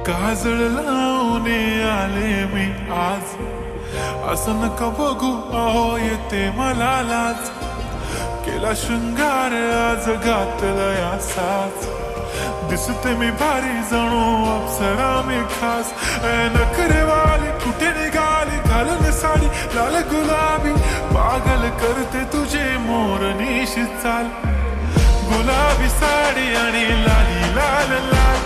काजळ लावून आले मी आज, असं नका बघू अहो येते मला लाज. केला शृंगार आज घातलाय असाच, दिसते मी भारी जणू अप्सरा मी खास. नखरेवाली कुठे निघाली घालून साडी लाल गुलाबी, पागल करते तुझे मोरनीशी चाल. गुलाबी साडी आणि लाली लाल लाल,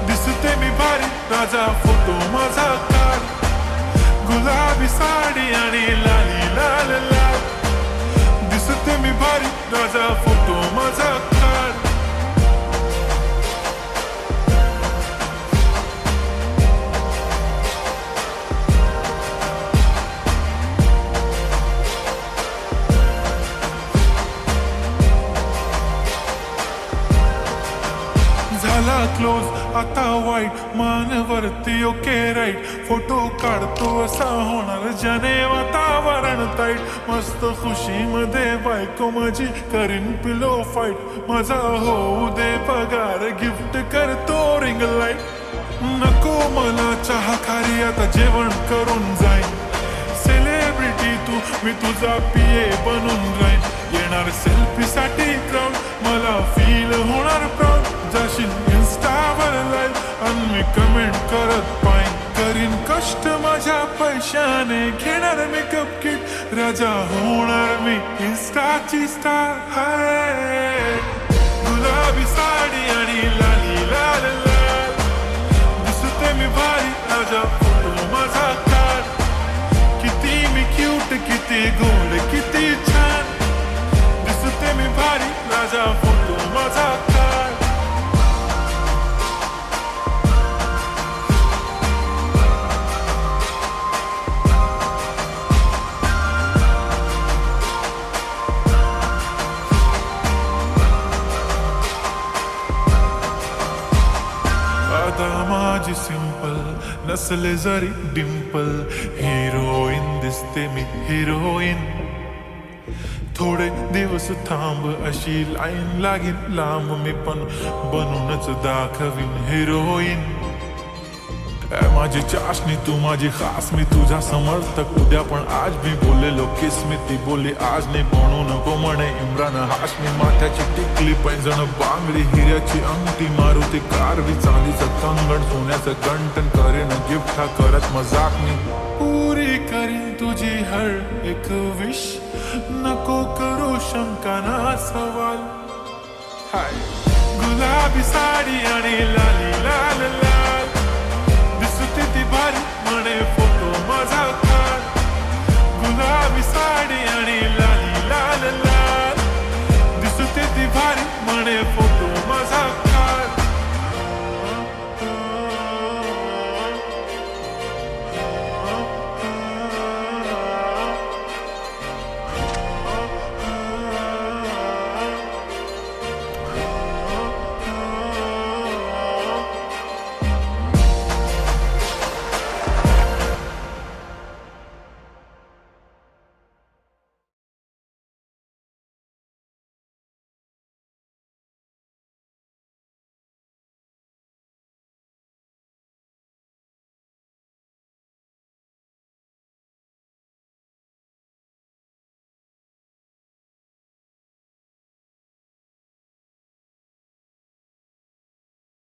दिसते मी भारी राजा फोटो माझा काढ. गुलाबी साडी आणि लाली लाल लाल, दिसते मी भारी राजा फोटो माझा काढ. झाला क्लोज आता वाईट, मानवरती ओके राईट. फोटो काढतो असा होणार ज्याने वातावरण ताईट. मस्त खुशीमध्ये बायको माझी करीन पिलो फाईट. माझा होऊ दे पगार गिफ्ट करतो रिंग लाईट. नको मला चहा खारी आता जेवण करून जाईन. सेलिब्रिटी तू मी तुझा पिये बनून राहीन. येणार सेल्फी साठी क्राऊड मला फील होणार प्राऊड. जाशील इन्स्टावर लाईव्ह आणि मी कमेंट करत पाईन. करीन कष्ट माझ्या पैशाने घेणार मेकअप किट. राजा होणार मी इन्स्टाची स्टार. हाय गुलाबी साडी आणि लाली लाल लाल, दिसते मी भारी राजा फोटो माझा काढ. किती मी क्यूट किती गोड किती छान, दिसते मी भारी राजा फोटो माझा काढ. माझी सिंपल नसले जरी डिंपल, हिरोईन दिसते मी हिरोईन. थोडे दिवस थांब अशी लाईन लागीन लांब, मी पण बनूनच दाखवीन हिरोईन. माझी चाशनी तू माझी खास, मी तुझा समर्थक उद्या पण आज मी बोललेलो किस मी. ती बोलली आज नाही बनू नको म्हणे इम्रान हाशमी. माथ्याची टिकली पैंजण बांगडी हिऱ्याची अंगठी, मारुती कारवी चांदीचं कंगण सोन्याचं गंटन. करेन गिफ्ट हा करत मजाक मी. पुरी करीन तुझी हर एक विश, नको करू शंका ना सवाल. हाय गुलाबी साडी आणि लाली लाल लाल, दिसते ती भारी म्हणे फोटो माझा काढ. गुलाबी साडी आणि लाली लाल लाल, दिसते ती भारी म्हणे फोटो